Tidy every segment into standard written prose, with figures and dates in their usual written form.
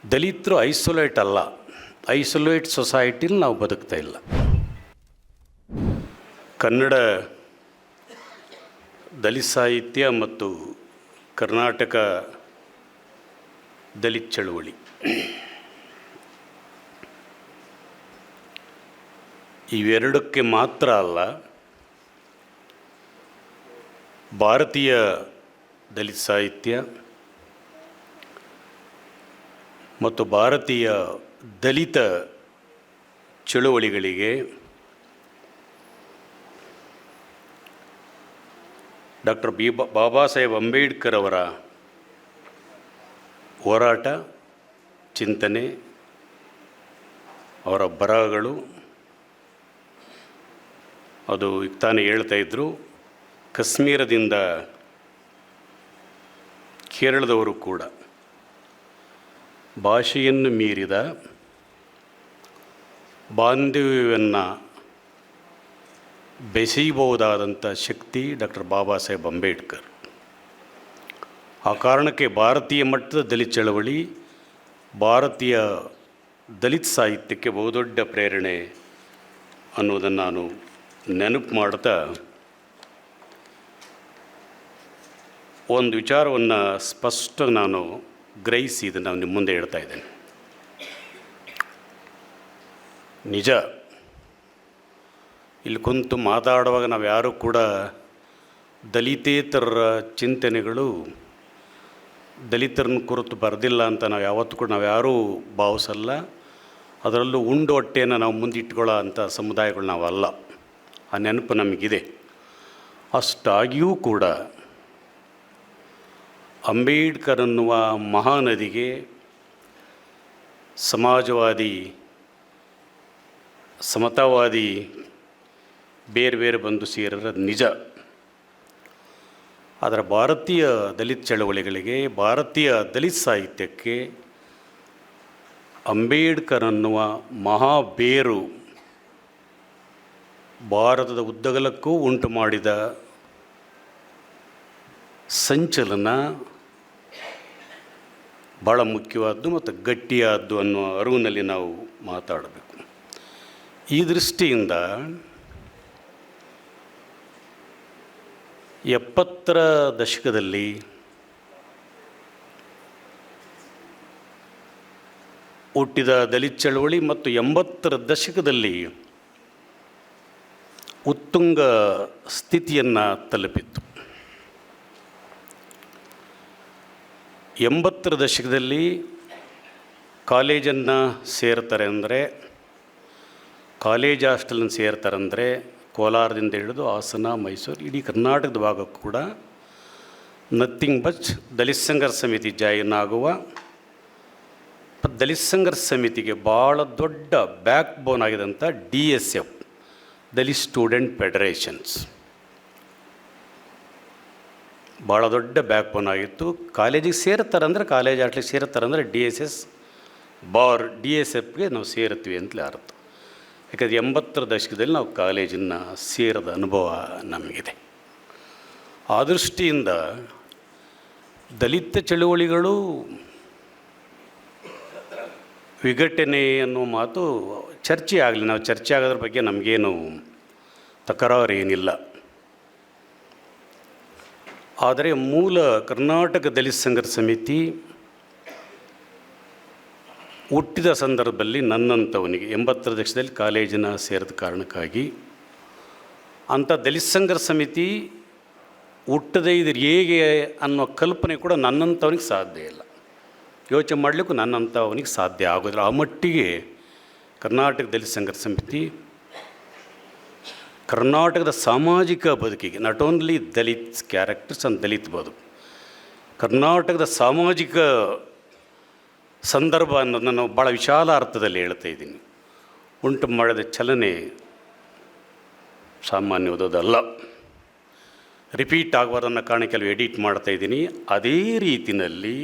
ದಲಿತರು ಐಸೋಲೇಟ್ ಅಲ್ಲ, ಐಸೋಲೇಟ್ ಸೊಸೈಟಿಲಿ ನಾವು ಬದುಕ್ತಾ ಇಲ್ಲ. ಕನ್ನಡ ದಲಿತ ಸಾಹಿತ್ಯ ಮತ್ತು ಕರ್ನಾಟಕ ದಲಿತ ಚಳುವಳಿ ಇವೆರಡಕ್ಕೆ ಮಾತ್ರ ಅಲ್ಲ, ಭಾರತೀಯ ದಲಿತ ಸಾಹಿತ್ಯ ಮತ್ತು ಭಾರತೀಯ ದಲಿತ ಚಳುವಳಿಗಳಿಗೆ ಡಾಕ್ಟರ್ ಬಾಬಾ ಸಾಹೇಬ್ ಅಂಬೇಡ್ಕರ್ ಅವರ ಹೋರಾಟ, ಚಿಂತನೆ, ಅವರ ಬರಹಗಳು, ಅದು ಈಗ ತಾನೇ ಹೇಳ್ತಾ ಇದ್ದರು, ಕಾಶ್ಮೀರದಿಂದ ಕೇರಳದವರು ಕೂಡ ಭಾಷೆಯನ್ನು ಮೀರಿದ ಬಾಂಧವ್ಯವನ್ನು ಬೆಸೆಯಬಹುದಾದಂಥ ಶಕ್ತಿ ಡಾಕ್ಟರ್ ಬಾಬಾ ಸಾಹೇಬ್ ಅಂಬೇಡ್ಕರ್. ಆ ಕಾರಣಕ್ಕೆ ಭಾರತೀಯ ಮಟ್ಟದ ದಲಿತ ಚಳವಳಿ ಭಾರತೀಯ ದಲಿತ ಸಾಹಿತ್ಯಕ್ಕೆ ಬಹುದೊಡ್ಡ ಪ್ರೇರಣೆ ಅನ್ನೋದನ್ನು ನಾನು ನೆನಪು ಮಾಡ್ತಾ ಒಂದು ವಿಚಾರವನ್ನು ಸ್ಪಷ್ಟ ನಾನು ಗ್ರಹಿಸಿ ಇದನ್ನು ನಿಮ್ಮ ಮುಂದೆ ಹೇಳ್ತಾ ಇದ್ದೇನೆ. ನಿಜ, ಇಲ್ಲಿ ಕುಂತು ಮಾತಾಡುವಾಗ ನಾವು ಯಾರೂ ಕೂಡ ದಲಿತೇತರ ಚಿಂತನೆಗಳು ದಲಿತರನ್ನ ಕುರಿತು ಬರೆದಿಲ್ಲ ಅಂತ ನಾವು ಯಾವತ್ತೂ ಕೂಡ ಯಾರೂ ಭಾವಿಸಲ್ಲ. ಅದರಲ್ಲೂ ಉಂಡು ಹೊಟ್ಟೆಯನ್ನು ನಾವು ಮುಂದಿಟ್ಕೊಳ್ಳೋ ಅಂಥ ಸಮುದಾಯಗಳು ನಾವಲ್ಲ. ಆ ನೆನಪು ನಮಗಿದೆ. ಅಷ್ಟಾಗಿಯೂ ಕೂಡ ಅಂಬೇಡ್ಕರ್ ಅನ್ನುವ ಮಹಾನದಿಗೆ ಸಮಾಜವಾದಿ, ಸಮತಾವಾದಿ ಬೇರೆ ಬೇರೆ ಬಂದು ಸೇರೋದು ನಿಜ. ಆದರೆ ಭಾರತೀಯ ದಲಿತ ಚಳವಳಿಗಳಿಗೆ, ಭಾರತೀಯ ದಲಿತ ಸಾಹಿತ್ಯಕ್ಕೆ ಅಂಬೇಡ್ಕರ್ ಅನ್ನುವ ಮಹಾಬೇರು ಭಾರತದ ಉದ್ದಗಲಕ್ಕೂ ಉಂಟು ಮಾಡಿದ ಸಂಚಲನ ಭಾಳ ಮುಖ್ಯವಾದ್ದು ಮತ್ತು ಗಟ್ಟಿಯಾದ್ದು ಅನ್ನೋ ಅರಿವಿನಲ್ಲಿ ನಾವು ಮಾತಾಡಬೇಕು. ಈ ದೃಷ್ಟಿಯಿಂದ 70ರ ದಶಕದಲ್ಲಿ ಹುಟ್ಟಿದ ದಲಿತ ಚಳವಳಿ ಮತ್ತು 80ರ ದಶಕದಲ್ಲಿ ಉತ್ತುಂಗ ಸ್ಥಿತಿಯನ್ನು ತಲುಪಿತ್ತು. 80ರ ದಶಕದಲ್ಲಿ ಕಾಲೇಜನ್ನು ಸೇರ್ತಾರೆ ಅಂದರೆ, ಕಾಲೇಜ್ ಹಾಸ್ಟೆಲನ್ನು ಸೇರ್ತಾರೆ ಅಂದರೆ ಕೋಲಾರದಿಂದ ಹಿಡಿದು ಹಾಸನ, ಮೈಸೂರು, ಇಡೀ ಕರ್ನಾಟಕದ ಭಾಗಕ್ಕೂ ಕೂಡ ನಥಿಂಗ್ ಬಟ್ ದಲಿತ ಸಂಘರ್ಷ ಸಮಿತಿ ಜಾಯಿನ್ ಆಗುವ, ದಲಿತ ಸಂಘರ್ಷ ಸಮಿತಿಗೆ ಭಾಳ ದೊಡ್ಡ ಬ್ಯಾಕ್ ಬೋನ್ ಆಗಿದಂಥ DSF, ದಲಿತ ಸ್ಟೂಡೆಂಟ್ ಫೆಡರೇಷನ್ಸ್, ಭಾಳ ದೊಡ್ಡ ಬ್ಯಾಕ್ ಬೋನ್ ಆಗಿತ್ತು. ಕಾಲೇಜಿಗೆ ಸೇರ್ತಾರಂದರೆ, ಕಾಲೇಜ್ ಹಾಸ್ಟೆಲಿಗೆ ಸೇರ್ತಾರಂದರೆ DSFಗೆ ನಾವು ಸೇರ್ತೀವಿ ಅಂತಲೇ ಅರ್ಥ. ಯಾಕಂದರೆ 80ರ ದಶಕದಲ್ಲಿ ನಾವು ಕಾಲೇಜನ್ನು ಸೇರಿದ ಅನುಭವ ನಮಗಿದೆ. ಆ ದೃಷ್ಟಿಯಿಂದ ದಲಿತ ಚಳುವಳಿಗಳು ವಿಘಟನೆ ಅನ್ನೋ ಮಾತು ಚರ್ಚೆ ಆಗಲಿ, ನಾವು ಚರ್ಚೆ ಆಗೋದ್ರ ಬಗ್ಗೆ ನಮಗೇನು ತಕರಾರು ಏನಿಲ್ಲ. ಆದರೆ ಮೂಲ ಕರ್ನಾಟಕ ದಲಿತ ಸಂಘರ್ಷ ಸಮಿತಿ ಹುಟ್ಟಿದ ಸಂದರ್ಭದಲ್ಲಿ ನನ್ನಂಥವನಿಗೆ 80ರ ದಶಕದಲ್ಲಿ ಕಾಲೇಜಿನ ಸೇರಿದ ಕಾರಣಕ್ಕಾಗಿ ಅಂಥ ದಲಿತ ಸಂಘರ್ಷ ಸಮಿತಿ ಹುಟ್ಟದೇ ಇದ್ರೆ ಹೇಗೆ ಅನ್ನೋ ಕಲ್ಪನೆ ಕೂಡ ನನ್ನಂಥವನಿಗೆ ಸಾಧ್ಯ ಇಲ್ಲ. ಯೋಚನೆ ಮಾಡಲಿಕ್ಕೂ ನನ್ನಂಥವನಿಗೆ ಸಾಧ್ಯ ಆಗೋದಿಲ್ಲ. ಆ ಮಟ್ಟಿಗೆ ಕರ್ನಾಟಕ ದಲಿತ ಸಂಘರ್ಷ ಸಮಿತಿ ಕರ್ನಾಟಕದ ಸಾಮಾಜಿಕ ಬದುಕಿಗೆ, not only Dalit characters and ದಲಿತ ಬದುಕು, ಕರ್ನಾಟಕದ ಸಾಮಾಜಿಕ ಸಂದರ್ಭ ಅನ್ನೋದನ್ನು ನಾವು ಭಾಳ ವಿಶಾಲ ಅರ್ಥದಲ್ಲಿ ಹೇಳ್ತಾ ಇದ್ದೀನಿ. ಉಂಟು ಮಾಡಿದ ಚಲನೆ ಸಾಮಾನ್ಯವಾದದ್ದಲ್ಲ. ರಿಪೀಟ್ ಆಗಬಾರ್ದನ್ನ ಕಾರಣ ಕೆಲವು ಎಡಿಟ್ ಮಾಡ್ತಾಯಿದ್ದೀನಿ. ಅದೇ ರೀತಿಯಲ್ಲಿ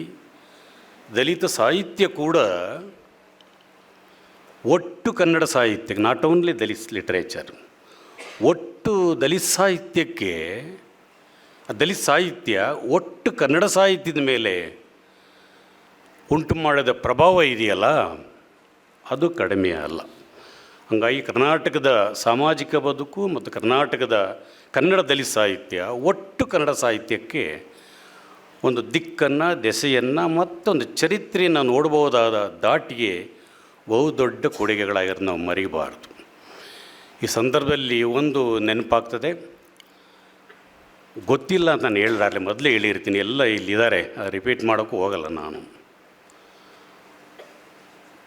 ದಲಿತ ಸಾಹಿತ್ಯ ಕೂಡ ಒಟ್ಟು ಕನ್ನಡ ಸಾಹಿತ್ಯಕ್ಕೆ, ನಾಟ್ ಓನ್ಲಿ ದಲಿತ ಲಿಟ್ರೇಚರ್, ಒಟ್ಟು ದಲಿತ ಸಾಹಿತ್ಯಕ್ಕೆ, ದಲಿತ ಸಾಹಿತ್ಯ ಒಟ್ಟು ಕನ್ನಡ ಸಾಹಿತ್ಯದ ಮೇಲೆ ಉಂಟು ಮಾಡಿದ ಪ್ರಭಾವ ಇದೆಯಲ್ಲ ಅದು ಕಡಿಮೆ ಅಲ್ಲ. ಹಾಗಾಗಿ ಕರ್ನಾಟಕದ ಸಾಮಾಜಿಕ ಬದುಕು ಮತ್ತು ಕರ್ನಾಟಕದ ಕನ್ನಡ ದಲಿತ ಸಾಹಿತ್ಯ, ಒಟ್ಟು ಕನ್ನಡ ಸಾಹಿತ್ಯಕ್ಕೆ ಒಂದು ದಿಕ್ಕನ್ನು, ದೆಸೆಯನ್ನು ಮತ್ತೊಂದು ಚರಿತ್ರೆಯನ್ನು ನೋಡ್ಬೋದಾದ ದಾಟಿಗೆ ಬಹುದೊಡ್ಡ ಕೊಡುಗೆಗಳಾಗಿರೋದು ನಾವು ಮರಿಬಾರ್ದು. ಈ ಸಂದರ್ಭದಲ್ಲಿ ಒಂದು ನೆನಪಾಗ್ತದೆ, ಗೊತ್ತಿಲ್ಲ ಅಂತ ನಾನು ಹೇಳಿದಾಗಲೇ ಮೊದಲೇ ಹೇಳಿರ್ತೀನಿ, ಎಲ್ಲ ಇಲ್ಲಿದ್ದಾರೆ, ರಿಪೀಟ್ ಮಾಡೋಕ್ಕೂ ಹೋಗಲ್ಲ ನಾನು.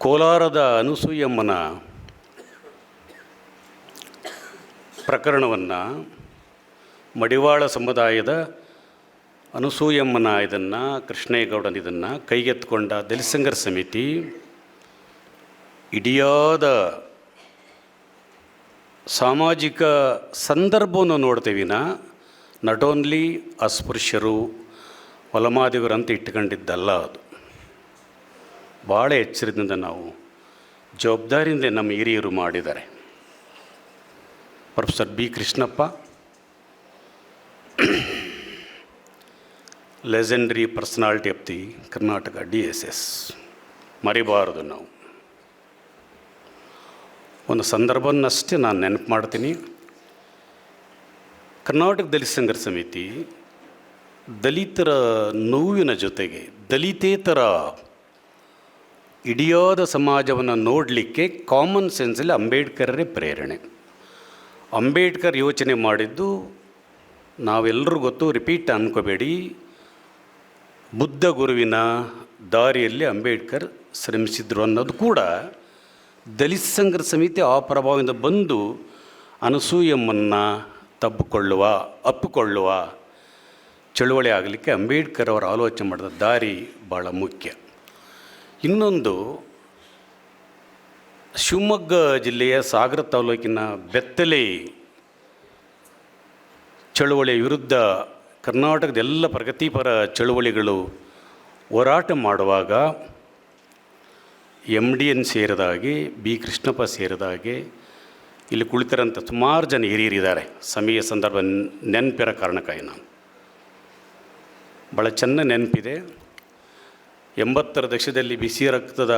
ಕೋಲಾರದ ಅನಸೂಯಮ್ಮನ ಪ್ರಕರಣವನ್ನು, ಮಡಿವಾಳ ಸಮುದಾಯದ ಅನಸೂಯಮ್ಮನ ಇದನ್ನು, ಕೃಷ್ಣೇಗೌಡನ ಇದನ್ನು ಕೈಗೆತ್ತಿಕೊಂಡ ದಲಿತ ಸಂಘರ್ಷ ಸಮಿತಿ ಇಡಿಯಾದ ಸಾಮಾಜಿಕ ಸಂದರ್ಭವನ್ನು ನೋಡ್ತೀವಿನ ನಾಟ್ ಓನ್ಲಿ ಅಸ್ಪೃಶ್ಯರು, ಹೊಲಮಾದಿಗರು ಅಂತ ಇಟ್ಕೊಂಡಿದ್ದಲ್ಲ. ಅದು ಭಾಳ ಎಚ್ಚರದಿಂದ ನಾವು ಜವಾಬ್ದಾರಿಯಿಂದ ನಮ್ಮ ಹಿರಿಯರು ಮಾಡಿದ್ದಾರೆ. Professor B Krishnappa, legendary personality of the Karnataka DSS, ಮರಿಬಾರದು ನಾವು. ಒಂದು ಸಂದರ್ಭವನ್ನಷ್ಟೇ ನಾನು ನೆನಪು ಮಾಡ್ತೀನಿ. ಕರ್ನಾಟಕ ದಲಿತ ಸಂಘರ್ಷ ಸಮಿತಿ ದಲಿತರ ನೋವಿನ ಜೊತೆಗೆ ದಲಿತೇತರ ಇಡಿಯಾದ ಸಮಾಜವನ್ನು ನೋಡಲಿಕ್ಕೆ ಕಾಮನ್ ಸೆನ್ಸಲ್ಲಿ ಅಂಬೇಡ್ಕರರೇ ಪ್ರೇರಣೆ. ಅಂಬೇಡ್ಕರ್ ಯೋಚನೆ ಮಾಡಿದ್ದು ನಾವೆಲ್ಲರೂ ಗೊತ್ತು, ರಿಪೀಟ್ ಅಂದ್ಕೋಬೇಡಿ, ಬುದ್ಧ ಗುರುವಿನ ದಾರಿಯಲ್ಲಿ ಅಂಬೇಡ್ಕರ್ ಶ್ರಮಿಸಿದ್ರು ಅನ್ನೋದು ಕೂಡ ದಲಿತ ಸಂಘರ್ಷ ಸಮಿತಿ ಆ ಪ್ರಭಾವದಿಂದ ಬಂದು ಅನಸೂಯಮ್ಮನ್ನು ಅಪ್ಪಿಕೊಳ್ಳುವ ಚಳುವಳಿ ಆಗಲಿಕ್ಕೆ ಅಂಬೇಡ್ಕರ್ ಅವರ ಆಲೋಚನೆ ಮಾಡಿದ ದಾರಿ ಭಾಳ ಮುಖ್ಯ. ಇನ್ನೊಂದು, ಶಿವಮೊಗ್ಗ ಜಿಲ್ಲೆಯ ಸಾಗರ ತಾಲೂಕಿನ ಬೆತ್ತಲೆ ಚಳುವಳಿಯ ವಿರುದ್ಧ ಕರ್ನಾಟಕದ ಎಲ್ಲ ಪ್ರಗತಿಪರ ಚಳುವಳಿಗಳು ಹೋರಾಟ ಮಾಡುವಾಗ MDN ಸೇರಿದಾಗೆ, ಬಿ ಕೃಷ್ಣಪ್ಪ ಸೇರಿದಾಗೆ, ಇಲ್ಲಿ ಕುಳಿತಿರೋಂಥ ಸುಮಾರು ಜನ ಹಿರಿಯರಿದ್ದಾರೆ. ಸಮಯ ಸಂದರ್ಭ ನೆನಪಿರೋ ಕಾರಣಕ್ಕಾಗಿ ನಾನು ಭಾಳ ಚೆನ್ನಾಗಿ ನೆನಪಿದೆ. 80ರ ದಶಕದಲ್ಲಿ ಬಿಸಿ ರಕ್ತದ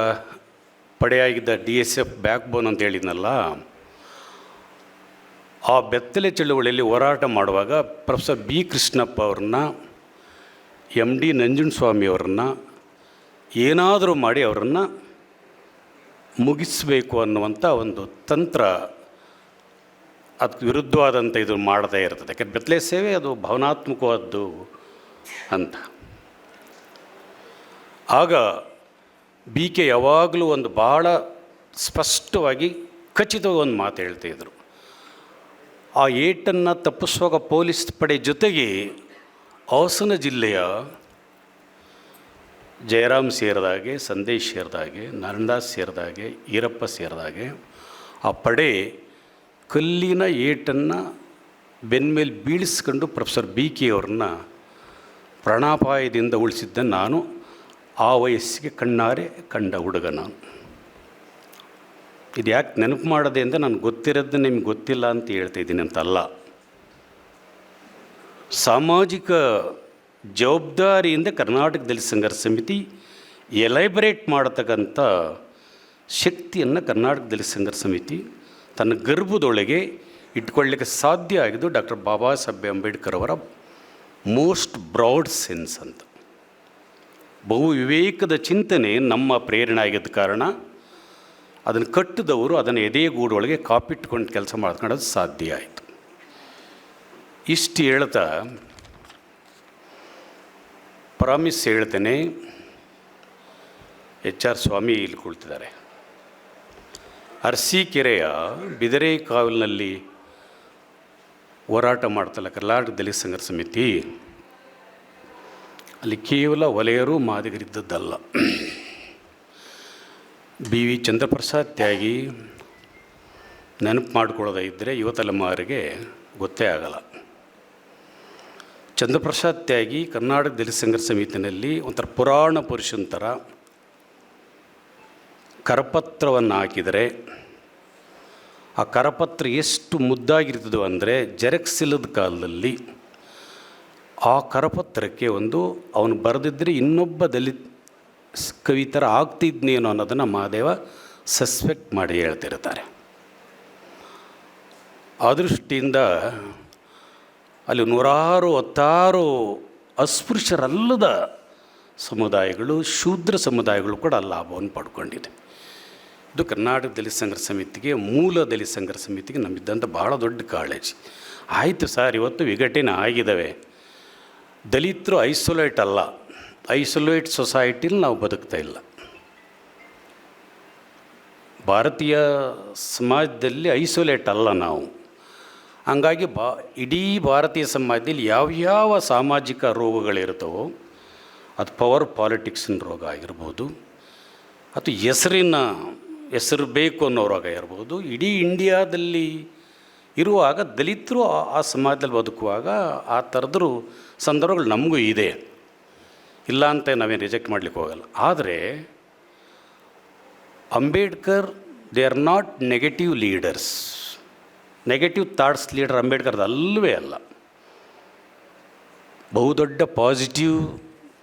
ಪಡೆಯಾಗಿದ್ದ DSF ಬ್ಯಾಕ್ ಬೋನ್ ಅಂತ ಹೇಳಿದ್ನಲ್ಲ, ಆ ಬೆತ್ತಲೆ ಚಳುವಳಿಯಲ್ಲಿ ಹೋರಾಟ ಮಾಡುವಾಗ ಪ್ರೊಫೆಸರ್ ಬಿ ಕೃಷ್ಣಪ್ಪ ಅವ್ರನ್ನ, MD ನಂಜುಂಡಸ್ವಾಮಿ ಅವ್ರನ್ನ ಏನಾದರೂ ಮಾಡಿ ಅವರನ್ನು ಮುಗಿಸಬೇಕು ಅನ್ನುವಂಥ ಒಂದು ತಂತ್ರ, ಅದಕ್ಕೆ ವಿರುದ್ಧವಾದಂಥ ಇದು ಮಾಡದೇ ಇರ್ತದೆ. ಯಾಕೆಂದರೆ ಬೆತ್ತಲೆ ಸೇವೆ ಅದು ಭಾವನಾತ್ಮಕವಾದ್ದು ಅಂತ. ಆಗ BK ಯಾವಾಗಲೂ ಒಂದು ಭಾಳ ಸ್ಪಷ್ಟವಾಗಿ ಖಚಿತವಾಗಿ ಒಂದು ಮಾತು ಹೇಳ್ತಾಯಿದ್ರು. ಆ ಏಟನ್ನು ತಪ್ಪಿಸುವಾಗ ಪೊಲೀಸ್ ಪಡೆ ಜೊತೆಗೆ ಹಾಸನ ಜಿಲ್ಲೆಯ ಜಯರಾಮ್ ಸೇರಿದಾಗೆ, ಸಂದೇಶ್ ಸೇರಿದಾಗೆ, ನಾರಾಯಣದಾಸ್ ಸೇರಿದಾಗೆ, ಈರಪ್ಪ ಸೇರಿದಾಗೆ ಆ ಪಡೆ ಕಲ್ಲಿನ ಏಟನ್ನು ಬೆನ್ಮೇಲೆ ಬೀಳಿಸ್ಕೊಂಡು ಪ್ರೊಫೆಸರ್ BK ಅವ್ರನ್ನ ಪ್ರಾಣಾಪಾಯದಿಂದ ಉಳಿಸಿದ್ದ ನಾನು ಆ ವಯಸ್ಸಿಗೆ ಕಣ್ಣಾರೆ ಕಂಡ ಹುಡುಗ ನಾನು. ಇದು ಯಾಕೆ ನೆನಪು ಮಾಡೋದೆ ಅಂದರೆ ನನಗೆ ಗೊತ್ತಿರೋದು ನಿಮ್ಗೆ ಗೊತ್ತಿಲ್ಲ ಅಂತ ಹೇಳ್ತಾಯಿದ್ದೀನಿ ಅಂತಲ್ಲ. ಸಾಮಾಜಿಕ ಜವಾಬ್ದಾರಿಯಿಂದ ಕರ್ನಾಟಕ ದಲಿತ ಸಂಘರ್ಷ ಸಮಿತಿ ಎಲೈಬ್ರೇಟ್ ಮಾಡತಕ್ಕಂಥ ಶಕ್ತಿಯನ್ನು ಕರ್ನಾಟಕ ದಲಿತ ಸಂಘರ್ಷ ಸಮಿತಿ ತನ್ನ ಗರ್ಭದೊಳಗೆ ಇಟ್ಕೊಳ್ಳಿಕ್ಕೆ ಸಾಧ್ಯ ಆಗಿದ್ದು ಡಾಕ್ಟರ್ ಬಾಬಾ ಸಾಹೇಬ್ ಅಂಬೇಡ್ಕರ್ ಅವರ ಮೋಸ್ಟ್ ಬ್ರಾಡ್ ಸೆನ್ಸ್ ಅಂತ. ಬಹು ವಿವೇಕದ ಚಿಂತನೆ ನಮ್ಮ ಪ್ರೇರಣೆ ಆಗಿದ್ದ ಕಾರಣ ಅದನ್ನು ಕಟ್ಟಿದವರು ಅದನ್ನು ಎದೆಗೂಡೊಳಗೆ ಕಾಪಿಟ್ಕೊಂಡು ಕೆಲಸ ಮಾಡ್ಕೊಳ್ಳೋದು ಸಾಧ್ಯ ಆಯಿತು. ಇಷ್ಟು ಹೇಳ್ತಾ ಪ್ರಾಮಿಸ್ ಹೇಳ್ತೇನೆ. HR ಸ್ವಾಮಿ ಇಲ್ಲಿ ಕುಳಿತಿದ್ದಾರೆ. ಅರಸೀಕೆರೆಯ ಬಿದರೆ ಕಾವಲಿನಲ್ಲಿ ಹೋರಾಟ ಮಾಡ್ತಲ್ಲ ಕರ್ನಾಟಕ ದಲಿತ ಸಂಘರ್ಷ ಸಮಿತಿ, ಅಲ್ಲಿ ಕೇವಲ ವಲಯರು ಮಾದಿಗರಿದ್ದದ್ದಲ್ಲ. BV ಚಂದ್ರಪ್ರಸಾದ್ ತ್ಯಾಗಿ ನೆನಪು ಮಾಡ್ಕೊಳ್ಳೋದೇ ಇದ್ದರೆ ಯುವ ತಲೆಮಾರಿಗೆ ಗೊತ್ತೇ ಆಗಲ್ಲ. ಚಂದ್ರಪ್ರಸಾದ್ ತ್ಯಾಗಿ ಕರ್ನಾಟಕ ದಲಿತ ಸಂಘರ್ಷ ಸಮಿತಿನಲ್ಲಿ ಒಂಥರ ಪುರಾಣ ಪುರುಷನ ಥರ ಕರಪತ್ರವನ್ನು ಹಾಕಿದರೆ ಆ ಕರಪತ್ರ ಎಷ್ಟು ಮುದ್ದಾಗಿರ್ತದೋ ಅಂದರೆ ಜೆರಾಕ್ಸ್ ಇಲ್ಲದ ಕಾಲದಲ್ಲಿ ಆ ಕರಪತ್ರಕ್ಕೆ ಒಂದು ಅವನು ಬರೆದಿದ್ದರೆ ಇನ್ನೊಬ್ಬ ದಲಿತ ಕವಿ ಥರ ಆಗ್ತಿದ್ನೇನೋ ಅನ್ನೋದನ್ನು ಮಹಾದೇವ ಸಸ್ಪೆಕ್ಟ್ ಮಾಡಿ ಹೇಳ್ತಿರ್ತಾರೆ. ಆ ದೃಷ್ಟಿಯಿಂದ ಅಲ್ಲಿ ನೂರಾರು ಹತ್ತಾರು ಅಸ್ಪೃಶ್ಯರಲ್ಲದ ಸಮುದಾಯಗಳು, ಶೂದ್ರ ಸಮುದಾಯಗಳು ಕೂಡ ಲಾಭವನ್ನು ಪಡ್ಕೊಂಡಿದೆ. ಇದು ಕರ್ನಾಟಕ ದಲಿತ ಸಂಘರ್ಷ ಸಮಿತಿಗೆ, ಮೂಲ ದಲಿತ ಸಂಘರ್ಷ ಸಮಿತಿಗೆ ನಮ್ಮಿದ್ದಂಥ ಭಾಳ ದೊಡ್ಡ ಕಾಳಜಿ. ಆಯಿತು ಸರ್, ಇವತ್ತು ವಿಘಟನೆ ಆಗಿದ್ದಾವೆ, ದಲಿತರು ಐಸೋಲೇಟ್ ಅಲ್ಲ, ಐಸೋಲೇಟ್ ಸೊಸೈಟಿಲಿ ನಾವು ಬದುಕ್ತಾ ಇಲ್ಲ. ಭಾರತೀಯ ಸಮಾಜದಲ್ಲಿ ಐಸೋಲೇಟ್ ಅಲ್ಲ ನಾವು. ಹಂಗಾಗಿ ಇಡೀ ಭಾರತೀಯ ಸಮಾಜದಲ್ಲಿ ಯಾವ್ಯಾವ ಸಾಮಾಜಿಕ ರೋಗಗಳಿರ್ತವೋ, ಅದು ಪವರ್ ಪಾಲಿಟಿಕ್ಸಿನ ರೋಗ ಆಗಿರ್ಬೋದು, ಅಥವಾ ಹೆಸರು ಬೇಕು ಅನ್ನೋ ರೋಗ ಇರ್ಬೋದು. ಇಡೀ ಇಂಡಿಯಾದಲ್ಲಿ ಇರುವಾಗ ದಲಿತರು ಆ ಸಮಾಜದಲ್ಲಿ ಬದುಕುವಾಗ ಆ ಥರದ್ರು ಸಂದರ್ಭಗಳು ನಮಗೂ ಇದೆ, ಇಲ್ಲ ಅಂತ ನಾವೇನು ರಿಜೆಕ್ಟ್ ಮಾಡಲಿಕ್ಕೆ ಹೋಗಲ್ಲ. ಆದರೆ Ambedkar they are not negative leaders. Negative thoughts leader ಅಂಬೇಡ್ಕರ್ದು ಅಲ್ಲವೇ ಅಲ್ಲ. ಬಹುದೊಡ್ಡ ಪಾಸಿಟಿವ್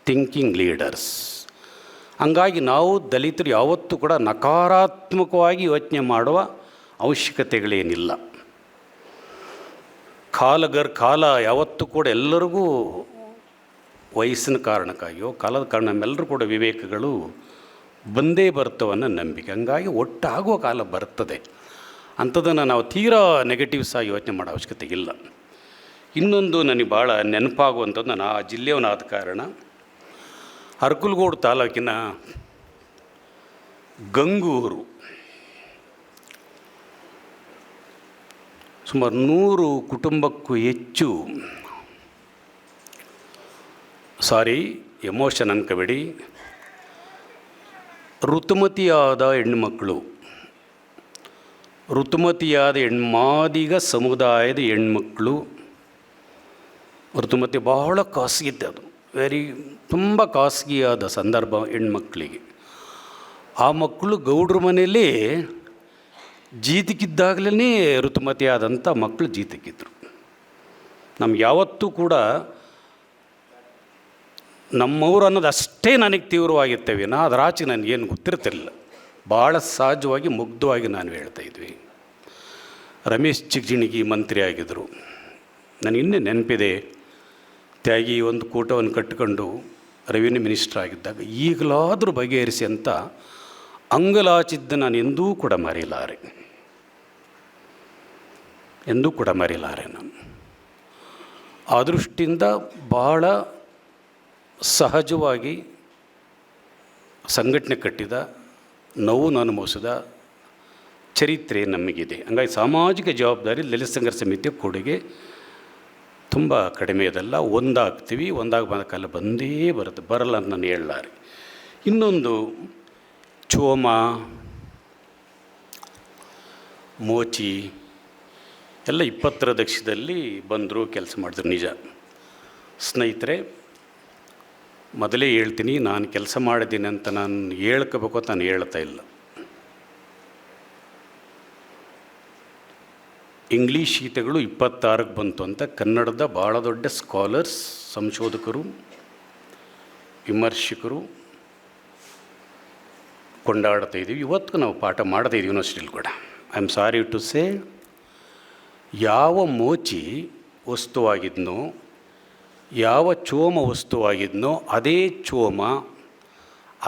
ಥಿಂಕಿಂಗ್ ಲೀಡರ್ಸ್. ಹಂಗಾಗಿ ನಾವು ದಲಿತರು ಯಾವತ್ತೂ ಕೂಡ ನಕಾರಾತ್ಮಕವಾಗಿ ಯೋಚನೆ ಮಾಡುವ ಅವಶ್ಯಕತೆಗಳೇನಿಲ್ಲ. ಕಾಲ ಯಾವತ್ತೂ ಕೂಡ ಎಲ್ಲರಿಗೂ ವಯಸ್ಸಿನ ಕಾರಣಕ್ಕಾಗಿಯೋ ಕಾಲದ ಕಾರಣ ನಮ್ಮೆಲ್ಲರೂ ಕೂಡ ವಿವೇಕಗಳು ಬಂದೇ ಬರ್ತವನ್ನೋ ನಂಬಿಕೆ. ಹಂಗಾಗಿ ಒಟ್ಟಾಗುವ ಕಾಲ ಬರ್ತದೆ. ಅಂಥದ್ದನ್ನು ನಾವು ತೀರಾ ನೆಗೆಟಿವ್ಸ್ ಆಗಿ ಯೋಚನೆ ಮಾಡೋ ಅವಶ್ಯಕತೆ ಇಲ್ಲ. ಇನ್ನೊಂದು ನನಗೆ ಭಾಳ ನೆನಪಾಗುವಂಥದ್ದು, ನಾನು ಆ ಜಿಲ್ಲೆಯವನಾದ ಕಾರಣ ಅರಕಲಗೂಡು ತಾಲೂಕಿನ ಗಂಗೂರು ಸುಮಾರು 100 ಕುಟುಂಬಕ್ಕೂ ಹೆಚ್ಚು, ಎಮೋಷನ್ ಅನ್ಕೋಬೇಡಿ, ಋತುಮತಿಯಾದ ಮಾದಿಗ ಸಮುದಾಯದ ಹೆಣ್ಮಕ್ಳು. ಋತುಮತಿ ಬಹಳ ಖಾಸಗಿದ್ದೆ, ಅದು ತುಂಬ ಖಾಸಗಿಯಾದ ಸಂದರ್ಭ ಹೆಣ್ಮಕ್ಳಿಗೆ. ಆ ಮಕ್ಕಳು ಗೌಡ್ರ ಮನೆಯಲ್ಲೇ ಜೀತಕ್ಕಿದ್ದಾಗಲೇ ಋತುಮತಿಯಾದಂಥ ಮಕ್ಕಳು ಜೀತಕ್ಕಿದ್ರು. ನಮ್ಗೆ ಯಾವತ್ತೂ ಕೂಡ ನಮ್ಮವರು ಅನ್ನೋದು ಅಷ್ಟೇ ನನಗೆ ತೀವ್ರವಾಗಿರ್ತೇವೆ. ಅದರ ಆಚೆ ನನಗೇನು ಗೊತ್ತಿರ್ತಿರಲಿಲ್ಲ. ಭಾಳ ಸಹಜವಾಗಿ ಮುಗ್ಧವಾಗಿ ನಾನು ಹೇಳ್ತಾಯಿದ್ವಿ. ರಮೇಶ್ ಚಿಗಜಿಣಗಿ ಮಂತ್ರಿ ಆಗಿದ್ದರು. ನನಗಿನ್ನೇ ನೆನಪಿದೆ, ತ್ಯಾಗಿ ಒಂದು ಕೂಟವನ್ನು ಕಟ್ಟಿಕೊಂಡು ರೆವಿನ್ಯೂ ಮಿನಿಸ್ಟರ್ ಆಗಿದ್ದಾಗ ಈಗಲಾದರೂ ಬಗೆಹರಿಸಿ ಅಂತ ಅಂಗಲಾಚಿದ್ದ ನಾನು ಎಂದೂ ಕೂಡ ಮರೆಯಲಾರೆ ನಾನು. ಆ ದೃಷ್ಟಿಯಿಂದ ಭಾಳ ಸಹಜವಾಗಿ ಸಂಘಟನೆ ಕಟ್ಟಿದ, ನೋವನ್ನು ಅನುಭವಿಸಿದ ಚರಿತ್ರೆ ನಮಗಿದೆ. ಹಂಗಾಗಿ ಸಾಮಾಜಿಕ ಜವಾಬ್ದಾರಿ ದಲಿತ ಸಂಘರ್ಷ ಸಮಿತಿಯ ಕೊಡುಗೆ ತುಂಬ ಕಡಿಮೆ ಇದಲ್ಲ. ಒಂದಾಗ್ತೀವಿ, ಬಂದ ಕಾಲ ಬಂದೇ ಬರುತ್ತೆ, ಬರಲ್ಲ ಅಂತ ನಾನು ಹೇಳಲಾರೆ. ಇನ್ನೊಂದು ಚೋಮ, ಮೋಚಿ ಎಲ್ಲ 20ರ ದಶಕದಲ್ಲಿ ಬಂದರು, ಕೆಲಸ ಮಾಡಿದ್ರು. ನಿಜ ಸ್ನೇಹಿತರೆ, ಮೊದಲೇ ಹೇಳ್ತೀನಿ, ನಾನು ಕೆಲಸ ಮಾಡಿದ್ದೀನಿ ಅಂತ ನಾನು ಹೇಳ್ಕೋಬೇಕು ಅಂತ ನಾನು ಹೇಳ್ತಾ ಇಲ್ಲ. ಇಂಗ್ಲೀಷ್ ಗೀತೆಗಳು 26ಕ್ಕೆ ಬಂತು ಅಂತ ಕನ್ನಡದ ಭಾಳ ದೊಡ್ಡ ಸ್ಕಾಲರ್ಸ್, ಸಂಶೋಧಕರು, ವಿಮರ್ಶಕರು ಕೊಂಡಾಡ್ತಾ ಇದ್ದೀವಿ. ಇವತ್ತು ನಾವು ಪಾಠ ಮಾಡ್ತಾ ಇದ್ದೀವಿ ಯೂನಿವರ್ಸಿಟಿಲಿ ಕೂಡ. I am sorry to say, ಯಾವ ಮೋಚಿ ವಸ್ತುವಾಗಿದ್ನೋ, ಯಾವ ಚೋಮ ವಸ್ತುವಾಗಿದ್ನೋ ಅದೇ ಚೋಮ,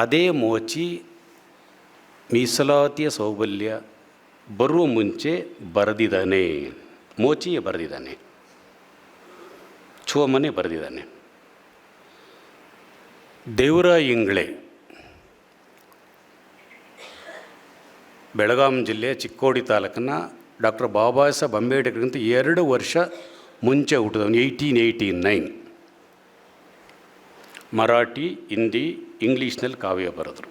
ಅದೇ ಮೋಚಿ ಮೀಸಲಾತಿಯ ಸೌಬಲ್ಯ ಬರುವ ಮುಂಚೆ ಬರೆದಿದ್ದಾನೆ. ಮೋಚಿಯೇ ಬರೆದಿದ್ದಾನೆ, ಚೋಮನೇ ಬರೆದಿದ್ದಾನೆ. ದೇವರಾಯ ಇಂಗ್ಳೆ ಬೆಳಗಾಂ ಜಿಲ್ಲೆಯ ಚಿಕ್ಕೋಡಿ ತಾಲೂಕಿನ ಡಾಕ್ಟರ್ ಬಾಬಾ ಸಾಹೇಬ್ ಅಂಬೇಡ್ಕರ್ಗಿಂತ 2 ವರ್ಷ ಮುಂಚೆ ಹುಟ್ಟಿದವನು. 1889. ಮರಾಠಿ, ಹಿಂದಿ, ಇಂಗ್ಲೀಷ್ನಲ್ಲಿ ಕಾವ್ಯ ಬರೆದರು.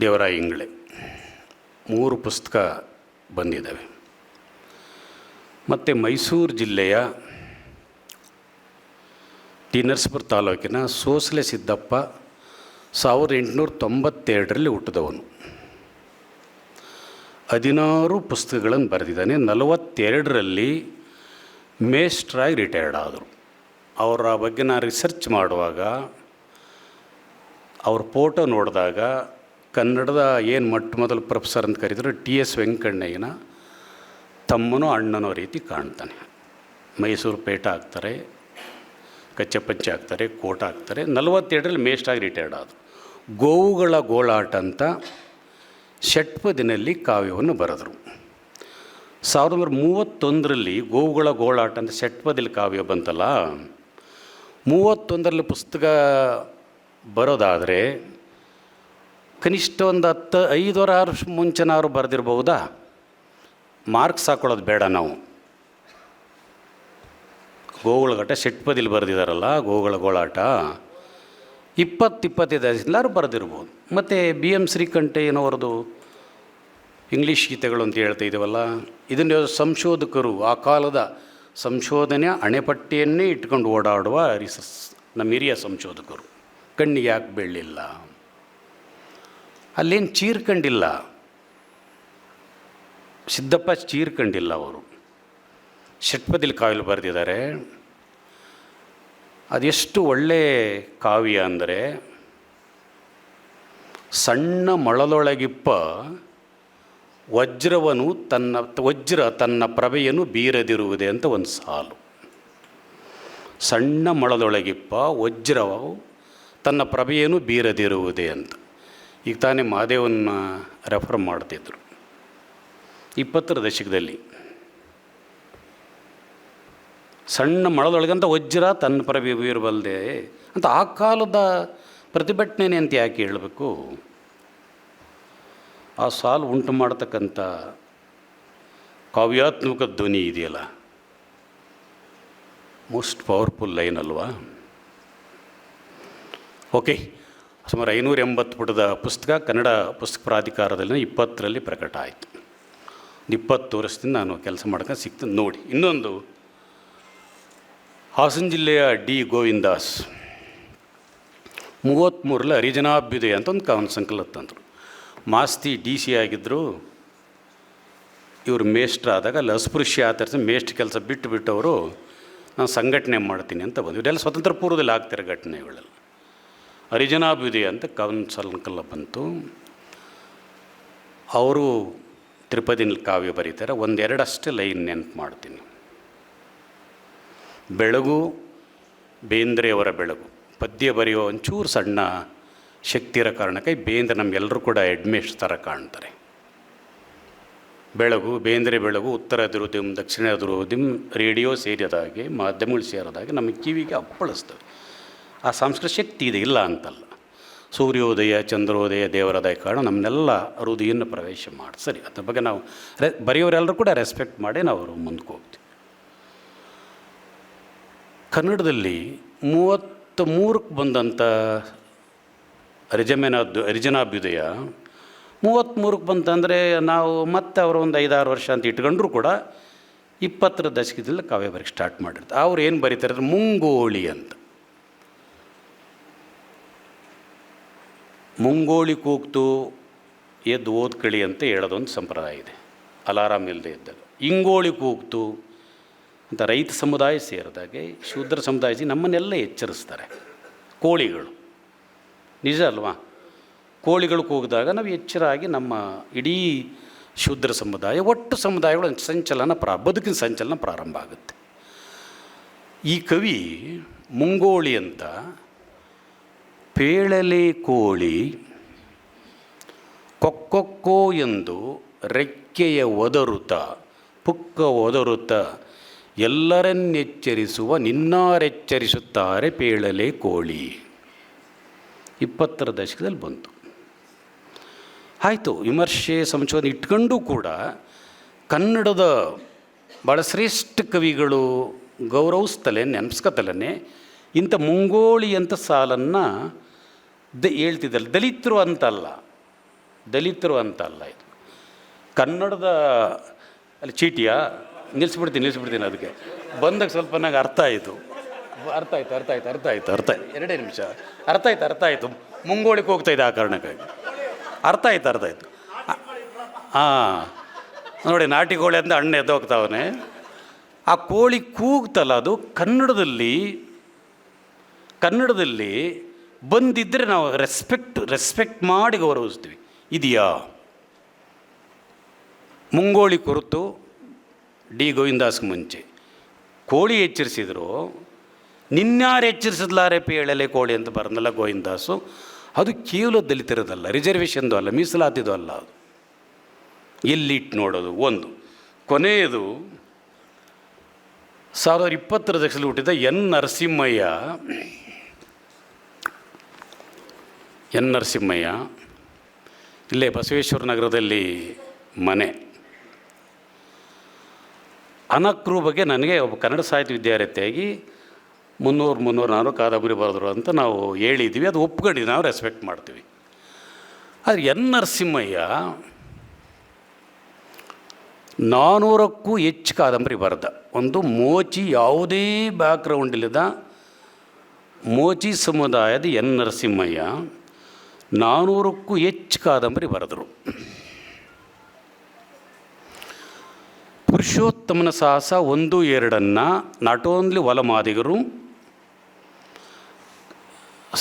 ದೇವರಾಯ ಇಂಗ್ಳೆ 3 ಪುಸ್ತಕ ಬಂದಿದ್ದಾವೆ. ಮತ್ತು ಮೈಸೂರು ಜಿಲ್ಲೆಯ ಟಿ ನರಸೀಪುರ ತಾಲೂಕಿನ ಸೋಸಲೆ ಸಿದ್ದಪ್ಪ 1892ರಲ್ಲಿ ಹುಟ್ಟಿದವನು. 16 ಪುಸ್ತಕಗಳನ್ನು ಬರೆದಿದ್ದಾನೆ. 42ರಲ್ಲಿ ಮೇಸ್ಟ್ರಾಗಿ ರಿಟೈರ್ಡ್ ಆದರು. ಅವರ ಬಗ್ಗೆ ನಾನು ರಿಸರ್ಚ್ ಮಾಡುವಾಗ ಅವ್ರ ಫೋಟೋ ನೋಡಿದಾಗ ಕನ್ನಡದ ಏನು ಮೊಟ್ಟ ಮೊದಲು ಪ್ರೊಫೆಸರ್ ಅಂತ ಕರೀತಾರೆ TS ವೆಂಕಣ್ಣಯ್ಯನ ತಮ್ಮನೋ ಅಣ್ಣನೋ ರೀತಿ ಕಾಣ್ತಾನೆ. ಮೈಸೂರು ಪೇಟ ಆಗ್ತಾರೆ, ಕಚ್ಚಪಚ್ಚೆ ಆಗ್ತಾರೆ, ಕೋಟ ಆಗ್ತಾರೆ. 47ರಲ್ಲಿ ಮೇಷ್ಟಾಗಿ ರಿಟೈರ್ಡ್ ಆದರು. ಗೋವುಗಳ ಗೋಳಾಟ ಅಂತ ಷಟ್ಪದಿನಲ್ಲಿ ಕಾವ್ಯವನ್ನು ಬರೆದರು. 1931ರಲ್ಲಿ ಗೋವುಗಳ ಗೋಳಾಟ ಅಂತ ಷಟ್ಪದಿಲಿ ಕಾವ್ಯ ಬಂತಲ್ಲ, 31ರಲ್ಲಿ ಪುಸ್ತಕ ಬರೋದಾದರೆ ಕನಿಷ್ಠ ಒಂದು 5 ವರ್ಷ ಮುಂಚೆನಾದ್ರು ಬರೆದಿರ್ಬೋದಾ? ಮಾರ್ಕ್ಸ್ ಹಾಕೊಳ್ಳೋದು ಬೇಡ ನಾವು. ಗೋವುಗಳ ಘಟ ಷಟ್ಪದಿಲಿ ಬರೆದಿದ್ದಾರಲ್ಲ, ಗೋವುಗಳ ಗೋಳಾಟ 20-25 ಬರೆದಿರ್ಬೋದು. ಮತ್ತು BM ಶ್ರೀಕಂಠಯ್ಯನವರದು ಇಂಗ್ಲೀಷ್ ಗೀತೆಗಳು ಅಂತ ಹೇಳ್ತಾ ಇದ್ದೀವಲ್ಲ, ಇದನ್ನು ಸಂಶೋಧಕರು ಆ ಕಾಲದ ಸಂಶೋಧನೆಯ ಅಣೆಪಟ್ಟಿಯನ್ನೇ ಇಟ್ಕೊಂಡು ಓಡಾಡುವ ನಮ್ಮ ಹಿರಿಯ ಸಂಶೋಧಕರು ಕಣ್ಣಿಗೆ ಯಾಕೆ ಬೀಳಲಿಲ್ಲ? ಅಲ್ಲೇನು ಚೀರ್ಕಂಡಿಲ್ಲ, ಸಿದ್ದಪ್ಪ ಚೀರ್ಕಂಡಿಲ್ಲ. ಅವರು ಷಟ್ಪದಿಲಿ ಕಾವ್ಯ ಬರೆದಿದ್ದಾರೆ. ಅದೆಷ್ಟು ಒಳ್ಳೆ ಕಾವ್ಯ ಅಂದರೆ, ಸಣ್ಣ ಮೊಳಲೊಳಗಿಪ್ಪ ವಜ್ರ ತನ್ನ ಪ್ರಭೆಯನ್ನು ಬೀರದಿರುವುದೇ ಅಂತ ಒಂದು ಸಾಲು. ಸಣ್ಣ ಮೊಳಲೊಳಗಿಪ್ಪ ವಜ್ರವು ತನ್ನ ಪ್ರಭೆಯನ್ನು ಬೀರದಿರುವುದೇ ಅಂತ. ಈಗ ತಾನೇ ಮಹಾದೇವನ್ನ ರೆಫರ್ ಮಾಡ್ತಿದ್ರು 20ರ ದಶಕದಲ್ಲಿ. ಸಣ್ಣ ಮೊಳದೊಳಗಂತ ವಜ್ರ ತನ್ನ ಪ್ರಭೆ ಬೀರಬಲ್ಲದೆ ಅಂತ ಆ ಕಾಲದ ಪ್ರತಿಭಟನೆ ಅಂತ ಯಾಕೆ ಹೇಳಬೇಕು? ಆ ಸಾಲು ಉಂಟು ಮಾಡತಕ್ಕಂಥ ಕಾವ್ಯಾತ್ಮಕ ಧ್ವನಿ ಇದೆಯಲ್ಲ, ಮೋಸ್ಟ್ ಪವರ್ಫುಲ್ ಲೈನ್ ಅಲ್ವಾ? ಓಕೆ, ಸುಮಾರು 580 ಪುಟದ ಪುಸ್ತಕ ಕನ್ನಡ ಪುಸ್ತಕ ಪ್ರಾಧಿಕಾರದಲ್ಲಿ 20ರಲ್ಲಿ ಪ್ರಕಟ ಆಯಿತು. 20 ವರ್ಷದಿಂದ ನಾನು ಕೆಲಸ ಮಾಡ್ಕೊಂಡು ಸಿಗ್ತದೆ ನೋಡಿ. ಇನ್ನೊಂದು, ಹಾಸನ ಜಿಲ್ಲೆಯ D. ಗೋವಿಂದಾಸ್ 33ರಲ್ಲಿ ಹರಿಜನಾಭ್ಯುದಯ ಅಂತ ಒಂದು ಕಾವ್ಯ ಸಂಕಲನ ತಂದರು. ಮಾಸ್ತಿ DC ಆಗಿದ್ದರು. ಇವರು ಮೇಷ್ಟ್ರ ಆದಾಗ ಅಲ್ಲಿ ಅಸ್ಪೃಶ್ಯ ಆಚರಿಸಿ ಮೇಷ್ಟ್ರ ಕೆಲಸ ಬಿಟ್ಟವರು ನಾನು ಸಂಘಟನೆ ಮಾಡ್ತೀನಿ ಅಂತ ಬಂದು, ಇವರೆಲ್ಲ ಸ್ವತಂತ್ರ ಪೂರ್ವದಲ್ಲಿ ಆಗ್ತಿರೋ ಘಟನೆಗಳೆಲ್ಲ. ಹರಿಜನಾಭ್ಯುದಯ ಅಂತ ಕಾವ್ಯ ಸಂಕಲನ ಬಂತು. ಅವರು ತ್ರಿಪದಿನಲ್ಲಿ ಕಾವ್ಯ ಬರೀತಾರೆ. 1-2 ಅಷ್ಟೇ ಲೈನ್ ನೆನಪು ಮಾಡ್ತೀನಿ. ಬೆಳಗು, ಬೇಂದ್ರೆಯವರ ಬೆಳಗು ಪದ್ಯ ಬರೆಯೋ ಒಂಚೂರು ಸಣ್ಣ ಶಕ್ತಿ ಇರೋ ಕಾರಣಕ್ಕೆ ಬೇಂದ್ರೆ ನಮಗೆಲ್ಲರೂ ಕೂಡ ಹೆಡ್ಮೇಸ್ಟ್ ಥರ ಕಾಣ್ತಾರೆ. ಬೆಳಗು, ಬೇಂದ್ರೆ ಬೆಳಗು, ಉತ್ತರ ಧ್ರುವದಿಂ ದಕ್ಷಿಣ ಧ್ರುವದಿಂ ರೇಡಿಯೋ ಸೇರಿದಾಗೆ, ಮಾಧ್ಯಮಗಳು ಸೇರಿದಾಗೆ ನಮಗೆ ಕಿವಿಗೆ ಅಪ್ಪಳಿಸ್ತವೆ. ಆ ಸಂಸ್ಕೃತ ಶಕ್ತಿ ಇದೆ, ಇಲ್ಲ ಅಂತಲ್ಲ. ಸೂರ್ಯೋದಯ, ಚಂದ್ರೋದಯ, ದೇವರೋದಯ ಕಾರಣ ನಮ್ಮನ್ನೆಲ್ಲ ಹೃದಯನ್ನು ಪ್ರವೇಶ ಮಾಡಿ. ಸರಿ, ಅದ್ರ ಬಗ್ಗೆ ನಾವು ಬರೆಯೋರೆಲ್ಲರೂ ಕೂಡ ರೆಸ್ಪೆಕ್ಟ್ ಮಾಡಿ ನಾವು ಮುಂದಕ್ಕೆ ಹೋಗ್ತೀವಿ. ಕನ್ನಡದಲ್ಲಿ 33ಕ್ಕೆ ಬಂದಂಥ ಹರಿಜನಾಭ್ಯುದಯ 33ಕ್ಕೆ ಬಂತಂದರೆ ನಾವು ಮತ್ತೆ ಅವರು ಒಂದು 5-6 ವರ್ಷ ಅಂತ ಇಟ್ಕೊಂಡ್ರೂ ಕೂಡ 20ರ ದಶಕದಲ್ಲಿ ಕಾವ್ಯ ಬರೆಗೆ ಸ್ಟಾರ್ಟ್ ಮಾಡಿರ್ತಾರೆ. ಅವ್ರು ಏನು ಬರೀತಾರೆ ಅಂದರೆ ಮುಂಗೋಳಿ ಅಂತ. ಮುಂಗೋಳಿ ಕೂಗ್ತು ಎದ್ದು ಓದ್ಕಳಿ ಅಂತ ಹೇಳೋದೊಂದು ಸಂಪ್ರದಾಯ ಇದೆ, ಅಲಾರಾಮ್ ಇಲ್ಲದೆ ಇದ್ದಾಗ. ಇಂಗೋಳಿ ಕೂಗ್ತು ಅಂತ ರೈತ ಸಮುದಾಯ ಸೇರಿದಾಗೆ ಶೂದ್ರ ಸಮುದಾಯ ನಮ್ಮನ್ನೆಲ್ಲ ಎಚ್ಚರಿಸ್ತಾರೆ. ಕೋಳಿಗಳು ನಿಜ ಅಲ್ವಾ? ಕೋಳಿಗಳು ಕೂಗಿದಾಗ ನಾವು ಎಚ್ಚರಾಗಿ ನಮ್ಮ ಇಡೀ ಶೂದ್ರ ಸಮುದಾಯ, ಒಟ್ಟು ಸಮುದಾಯಗಳ ಸಂಚಲನ ಬದುಕಿನ ಸಂಚಲನ ಪ್ರಾರಂಭ ಆಗುತ್ತೆ. ಈ ಕವಿ ಮುಂಗೋಳಿ ಅಂತ, ಪೇಳಲೆ ಕೋಳಿ ಕೊಕ್ಕೊಕ್ಕೋ ಎಂದು ರೆಕ್ಕೆಯ ಒದರುತ ಪುಕ್ಕ ಒದರುತ ಎಲ್ಲರನ್ನೆಚ್ಚರಿಸುವ ನಿನ್ನಾರೆಚ್ಚರಿಸುತ್ತಾರೆ ಪೇಳಲೆ ಕೋಳಿ. 20ರ ದಶಕದಲ್ಲಿ ಬಂತು. ಆಯಿತು, ವಿಮರ್ಶೆ ಸಂಶೋಧನೆ ಇಟ್ಕೊಂಡು ಕೂಡ ಕನ್ನಡದ ಭಾಳ ಶ್ರೇಷ್ಠ ಕವಿಗಳು ಗೌರವಿಸ್ತಲೇ ನೆನೆಸ್ಕೊತಲೇ ಇಂಥ ಮುಂಗೋಳಿ ಅಂತ ಸಾಲನ್ನು ಹೇಳ್ತಿದ್ದಲ್ಲ. ದಲಿತರು ಅಂತಲ್ಲ ಇದು ಕನ್ನಡದ ಅಲ್ಲಿ ಚೀಟಿಯ ನಿಲ್ಲಿಸ್ಬಿಡ್ತೀನಿ ಅದಕ್ಕೆ ಬಂದಾಗ ಸ್ವಲ್ಪ ನಂಗೆ ಅರ್ಥ ಆಯಿತು. ಎರಡೇ ನಿಮಿಷ ಅರ್ಥ ಆಯಿತು. ಮುಂಗೋಳಿಗೆ ಹೋಗ್ತಾಯಿದ್ದೆ ಆ ಕಾರಣಕ್ಕಾಗಿ ಅರ್ಥ ಆಯ್ತು. ಹಾಂ ನೋಡಿ, ನಾಟಿ ಕೋಳಿ ಅಂತ ಅಣ್ಣ ಎದ್ದೋಗ್ತಾವನೆ. ಆ ಕೋಳಿ ಕೂಗ್ತಲ್ಲ, ಅದು ಕನ್ನಡದಲ್ಲಿ ಕನ್ನಡದಲ್ಲಿ ಬಂದಿದ್ದರೆ ನಾವು ರೆಸ್ಪೆಕ್ಟ್ ಮಾಡಿ ಗೌರವಿಸ್ತೀವಿ. ಇದೆಯಾ? ಮುಂಗೋಳಿ ಕುರಿತು ಡಿ ಗೋವಿಂದಾಸ್ಗೆ ಮುಂಚೆ ಕೋಳಿ ಎಚ್ಚರಿಸಿದ್ರು, ನಿನ್ಯಾರು ಎಚ್ಚರಿಸಿದ್ಲಾರೆ ಪೇಳಲೆ ಕೋಳಿ ಅಂತ ಬರೆದಲ್ಲ ಗೋವಿಂದಾಸು. ಅದು ಕೇವಲ ದಲಿತರದಲ್ಲ, ರಿಸರ್ವೇಷನ್ದು ಅಲ್ಲ, ಮೀಸಲಾತಿದು ಅಲ್ಲ. ಅದು ಎಲ್ಲಿಟ್ಟು ನೋಡೋದು ಒಂದು. ಕೊನೆಯದು 1920ರ ದಶಕದಲ್ಲಿ ಹುಟ್ಟಿದ ಎನ್ ನರಸಿಂಹಯ್ಯ ಇಲ್ಲೇ ಬಸವೇಶ್ವರ ನಗರದಲ್ಲಿ ಮನೆ. ಅನಕ್ರು ಬಗ್ಗೆ ನನಗೆ ಒಬ್ಬ ಕನ್ನಡ ಸಾಹಿತ್ಯ ವಿದ್ಯಾರ್ಥಿಯಾಗಿ 300-400 ಕಾದಂಬರಿ ಬರೆದ್ರು ಅಂತ ನಾವು ಹೇಳಿದ್ವಿ. ಅದು ಒಪ್ಕೊಂಡಿದ್ವಿ, ನಾವು ರೆಸ್ಪೆಕ್ಟ್ ಮಾಡ್ತೀವಿ. ಆದರೆ ಎನ್ ನರಸಿಂಹಯ್ಯ 400ಕ್ಕೂ ಹೆಚ್ಚು ಕಾದಂಬರಿ ಬರೆದ. ಒಂದು ಮೋಚಿ, ಯಾವುದೇ ಬ್ಯಾಕ್ಗ್ರೌಂಡ್ ಇಲ್ಲದ ಮೋಚಿ ಸಮುದಾಯದ ಎನ್ ನರಸಿಂಹಯ್ಯ 400ಕ್ಕೂ ಹೆಚ್ಚು ಕಾದಂಬರಿ ಬರೆದರು. ಪುರುಷೋತ್ತಮನ ಸಾಹಸ 1-2 ನಾಟ್ ಓನ್ಲಿ ಒಲಮಾದಿಗರು,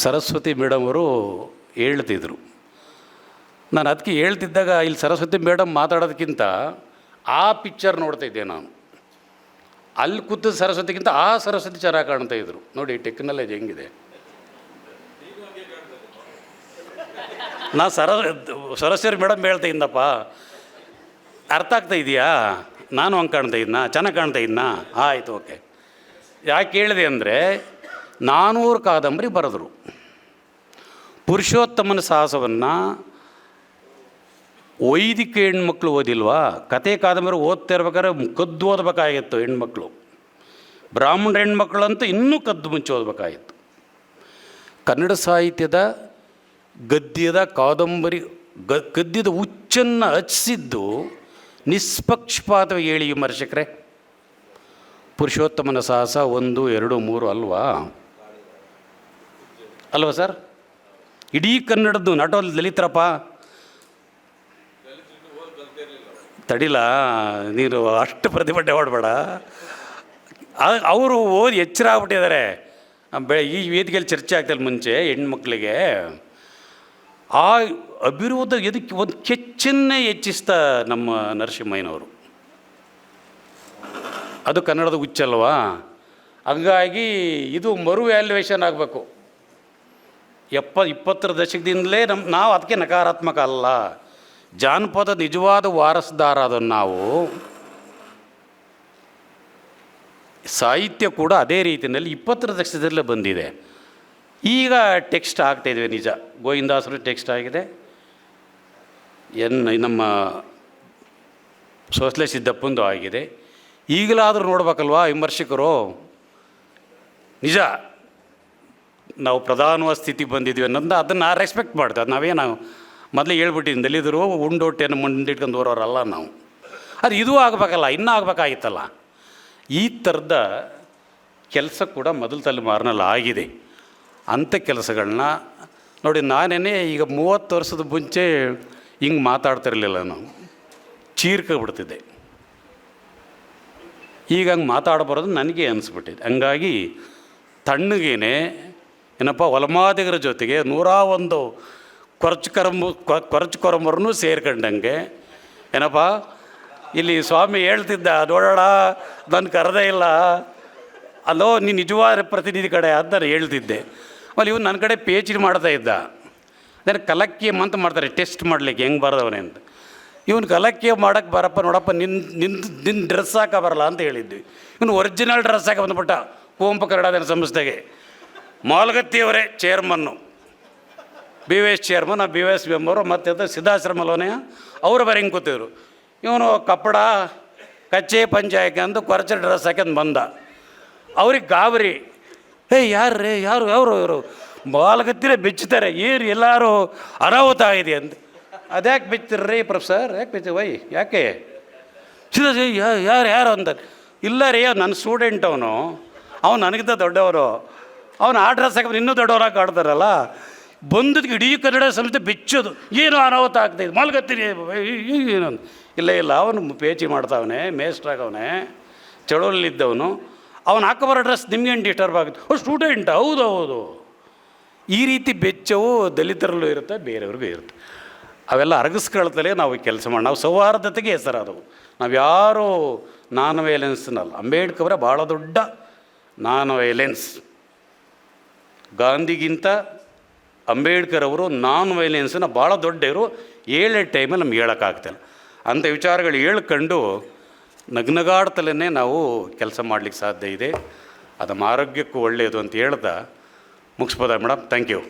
ಸರಸ್ವತಿ ಮೇಡಮ್ ಅವರು ಹೇಳ್ತಿದ್ರು. ನಾನು ಅದಕ್ಕೆ ಹೇಳ್ತಿದ್ದಾಗ ಇಲ್ಲಿ ಸರಸ್ವತಿ ಮೇಡಮ್ ಮಾತಾಡೋದಕ್ಕಿಂತ ಆ ಪಿಕ್ಚರ್ ನೋಡ್ತಾಯಿದ್ದೆ ನಾನು. ಅಲ್ಲಿ ಕೂತು ಸರಸ್ವತಿಗಿಂತ ಆ ಸರಸ್ವತಿ ಚೆನ್ನಾಗಿ ಕಾಣ್ತಾ ಇದ್ರು. ನೋಡಿ ಟೆಕ್ನಾಲಜಿ ಹೆಂಗಿದೆ. ನಾ ಸರಸ್ವತಿ ಮೇಡಮ್ ಹೇಳ್ತಾ ಇದ್ದಪ್ಪ, ಅರ್ಥ ಆಗ್ತಾ ಇದೆಯಾ? ನಾನು ಹಂಗೆ ಕಾಣ್ತಾ ಇದ್ನಾ? ಚೆನ್ನಾಗಿ ಕಾಣ್ತಾ ಇದ್ನಾ? ಆಯಿತು, ಓಕೆ. ಯಾಕೆ ಹೇಳಿದೆ ಅಂದರೆ 400 ಕಾದಂಬರಿ ಬರೆದರು. ಪುರುಷೋತ್ತಮನ ಸಾಹಸವನ್ನು ವೈದಿಕ ಹೆಣ್ಮಕ್ಳು ಓದಿಲ್ವಾ? ಕತೆ ಕಾದಂಬರಿ ಓದ್ತಾ ಇರ್ಬೇಕಾದ್ರೆ ಕದ್ದು ಓದಬೇಕಾಗಿತ್ತು ಹೆಣ್ಮಕ್ಳು. ಬ್ರಾಹ್ಮಣ ಹೆಣ್ಮಕ್ಳಂತೂ ಇನ್ನೂ ಕದ್ದು ಮುಂಚೆ ಓದಬೇಕಾಗಿತ್ತು. ಕನ್ನಡ ಸಾಹಿತ್ಯದ ಗದ್ಯದ ಕಾದಂಬರಿ ಗದ್ಯದ ಹುಚ್ಚನ್ನು ಹಚ್ಚಿಸಿದ್ದು ನಿಷ್ಪಕ್ಷಪಾತವಾಗಿ ಹೇಳಿ ವಿಮರ್ಶಕರೇ. ಪುರುಷೋತ್ತಮನ ಸಾಹಸ 1, 2, 3 ಅಲ್ವಾ ಸರ್? ಇಡೀ ಕನ್ನಡದ್ದು ನಾಟೋಲ್ ದಲಿತರಪ್ಪ. ತಡಿಲ, ನೀನು ಅಷ್ಟು ಪ್ರತಿಭಟನೆ ಮಾಡಬೇಡ. ಅವರು ಓದಿ ಎಚ್ಚರ ಆಗ್ಬಿಟ್ಟಿದ್ದಾರೆ. ಈ ವೇದಿಕೆಯಲ್ಲಿ ಚರ್ಚೆ ಆಗ್ತಿಲ್ಲ ಮುಂಚೆ ಹೆಣ್ಮಕ್ಳಿಗೆ ಆ ಅಭಿರೋಧ ಎದಕ್ಕೆ ಒಂದು ಕೆಚ್ಚನ್ನೇ ಹೆಚ್ಚಿಸ್ತಾ ನಮ್ಮ ನರಸಿಂಹಯ್ಯನವರು. ಅದು ಕನ್ನಡದ ಹುಚ್ಚಲ್ವಾ? ಹಂಗಾಗಿ ಇದು ಮರು ವ್ಯಾಲ್ಯುವೇಷನ್ ಆಗಬೇಕು. 20ರ ದಶಕದಿಂದಲೇ ನಾವು ಅದಕ್ಕೆ ನಕಾರಾತ್ಮಕ ಅಲ್ಲ. ಜಾನಪದ ನಿಜವಾದ ವಾರಸುದಾರ ಅದನ್ನು ನಾವು. ಸಾಹಿತ್ಯ ಕೂಡ ಅದೇ ರೀತಿಯಲ್ಲಿ 20ರ ದಶಕದಲ್ಲೇ ಬಂದಿದೆ. ಈಗ ಟೆಕ್ಸ್ಟ್ ಆಗ್ತಾಯಿದ್ವಿ, ನಿಜ. ಗೋವಿಂದಾಸರು ಟೆಕ್ಸ್ಟ್ ಆಗಿದೆ, ನಮ್ಮ ಸೋಸ್ಲೆ ಸಿದ್ದಪ್ಪಂದು ಆಗಿದೆ. ಈಗಲಾದರೂ ನೋಡ್ಬೇಕಲ್ವಾ ವಿಮರ್ಶಕರು? ನಿಜ ನಾವು ಪ್ರಧಾನವಾದ ಸ್ಥಿತಿ ಬಂದಿದ್ವಿ ಅನ್ನೋದನ್ನ ಅದನ್ನು ರೆಸ್ಪೆಕ್ಟ್ ಮಾಡ್ತಾರೆ. ನಾವು ಮೊದಲೇ ಹೇಳ್ಬಿಟ್ಟಿದ್ದೀನಿ, ದಲಿತರು ಉಂಡೊಟ್ಟೆಯನ್ನು ಮುಂದಿಟ್ಕೊಂಡು ಹೋರೋರಲ್ಲ ನಾವು. ಅದು ಇದೂ ಆಗಬೇಕಲ್ಲ, ಇನ್ನೂ ಆಗಬೇಕಾಗಿತ್ತಲ್ಲ. ಈ ಥರದ ಕೆಲಸ ಕೂಡ ಮೊದಲ ತಲೆಮಾರಿನಲ್ಲಿ ಆಗಿದೆ. ಅಂಥ ಕೆಲಸಗಳನ್ನ ನೋಡಿ. ನಾನೇ ಈಗ 30 ವರ್ಷದ ಮುಂಚೆ ಹಿಂಗೆ ಮಾತಾಡ್ತಿರಲಿಲ್ಲ, ನಾವು ಚೀರ್ಕೊಬಿಡ್ತಿದ್ದೆ. ಈಗ ಹಂಗೆ ಮಾತಾಡಬಾರ್ದು ನನಗೆ ಅನಿಸ್ಬಿಟ್ಟಿದೆ. ಹಂಗಾಗಿ ತಣ್ಣಗೇನೆ ಏನಪ್ಪ ಒಲಮಾದಿಗರ ಜೊತೆಗೆ 101 ಕೊರಚು ಸೇರ್ಕೊಂಡಂಗೆ ಏನಪ್ಪ ಇಲ್ಲಿ ಸ್ವಾಮಿ ಹೇಳ್ತಿದ್ದ, ನೋಡೋಣ ನಾನು ಕರೆದೇ ಇಲ್ಲ ಅಲ್ಲೋ ನೀನು ನಿಜವಾದ ಪ್ರತಿನಿಧಿ ಕಡೆ ಅಂತ ನಾನು ಹೇಳ್ತಿದ್ದೆ. ಆಮೇಲೆ ಇವನು ನನ್ನ ಕಡೆ PhD ಮಾಡ್ತಾ ಇದ್ದ. ಅದನ್ನು ಕಲಕ್ಕಿಯಂ ಅಂತ ಮಾಡ್ತಾರೆ, ಟೆಸ್ಟ್ ಮಾಡಲಿಕ್ಕೆ ಹೆಂಗೆ ಬರೋದವನೇ ಅಂತ. ಇವನು ಕಲಕ್ಕಿಯಂ ಮಾಡೋಕ್ಕೆ ಬರಪ್ಪ, ನೋಡಪ್ಪ ನಿನ್ನ ಡ್ರೆಸ್ ಹಾಕ ಬರಲ್ಲ ಅಂತ ಹೇಳಿದ್ವಿ. ಇವನು ಒರಿಜಿನಲ್ ಡ್ರೆಸ್ ಹಾಕಿ ಬಂದುಬಿಟ್ಟ ಕುವೆಂಪು ಕನ್ನಡ ಸಂಸ್ಥೆಗೆ. ಮಾಲ್ಗತ್ತಿಯವರೇ ಚೇರ್ಮನ್ನು, BVS ಚೇರ್ಮನ್, BVS ಮೆಂಬರು, ಮತ್ತು ಸಿದ್ಧಾಶ್ರಮ ಅಲ್ಲೋನೇ ಅವರು ಬರೀ ಹಿಂಗೆ ಕೂತಿದ್ರು. ಇವನು ಕಪ್ಪಡ ಕಚ್ಚೆ ಪಂಚಾಯಕ್ಕೆ ಅಂತ ಕೊರಚ ಡ್ರೆಸ್ ಹಾಕ್ಯಂದು ಬಂದ. ಅವ್ರಿಗೆ ಗಾಬರಿ, ಯಾರು ಇವರು ಮಾಲ್ಗತ್ತಿರೇ ಬೆಚ್ಚುತ್ತಾರೆ, ಎಲ್ಲರೂ ಅನಾಹುತ ಆಗಿದೆ ಅಂತ. ಅದ್ಯಾಕೆ ಬೆಚ್ಚಿರ್ರಿ ಪ್ರೊಫೆಸರ್, ಯಾಕೆ ಬೆಚ್ಚ ಯಾಕೆ ಯಾರು ಅಂತ. ಇಲ್ಲ ರೀ, ನನ್ನ ಸ್ಟೂಡೆಂಟ್ ಅವನು ನನಗಿಂತ ದೊಡ್ಡವರು, ಅವನು ಆ ಡ್ರೆಸ್ ಹಾಕಿದ್ರೆ ಇನ್ನೂ ದೊಡ್ಡವರಾಗಿ ಕಾಡ್ತಾರಲ್ಲ. ಬಂದದ್ಗೆ ಇಡೀ ಕನ್ನಡ ಸಂಸ್ಥೆ ಬೆಚ್ಚೋದು, ಏನು ಅನಾಹುತ ಆಗ್ತಾಯಿದೆ ಮಾಲ್ಗತ್ತೀನಿ ಏನು. ಇಲ್ಲ ಅವನು PhD ಮಾಡ್ತಾವನೆ, ಮೇಸ್ಟ್ರಾಗವನೆ, ಚಳವಳಿದ್ದವನು. ಅವನು ಹಾಕೋಬರೋ ಡ್ರೆಸ್ ನಿಮ್ಗೇನು ಡಿಸ್ಟರ್ಬ್ ಆಗುತ್ತೆ, ಸ್ಟೂಡೆಂಟ್ ಹೌದು ಹೌದು. ಈ ರೀತಿ ಬೆಚ್ಚವು ದಲಿತರಲ್ಲೂ ಇರುತ್ತೆ, ಬೇರೆಯವ್ರಿಗೂ ಇರುತ್ತೆ. ಅವೆಲ್ಲ ಅರಗಿಸ್ಕೊಳ್ತಲೇ ನಾವು ಕೆಲಸ ಮಾಡಿ, ನಾವು ಸೌಹಾರ್ದತೆಗೆ ಹೆಸರಾದವು. ನಾವು ಯಾರೂ ನಾನ್ ವೈಲೆನ್ಸ್ನಲ್ಲ. ಅಂಬೇಡ್ಕರ್ ಭಾಳ ದೊಡ್ಡ ನಾನ್ ವೈಲೆನ್ಸ್. ಗಾಂಧಿಗಿಂತ ಅಂಬೇಡ್ಕರ್ ಅವರು ನಾನ್ ವೈಲೆನ್ಸ್ನ ಭಾಳ ದೊಡ್ಡವರು. ಏಳೇ ಟೈಮಲ್ಲಿ ನಮ್ಗೆ ಹೇಳೋಕ್ಕಾಗ್ತಿಲ್ಲ. ಅಂಥ ವಿಚಾರಗಳು ಹೇಳ್ಕೊಂಡು ನಗ್ನಗಾಡ್ತಲೇ ನಾವು ಕೆಲಸ ಮಾಡಲಿಕ್ಕೆ ಸಾಧ್ಯ ಇದೆ. ಅದು ನಮ್ಮ ಆರೋಗ್ಯಕ್ಕೂ ಒಳ್ಳೆಯದು ಅಂತ ಹೇಳ್ತಾ ಮುಗಿಸ್ಬೋದಾ ಮೇಡಮ್? Thank you.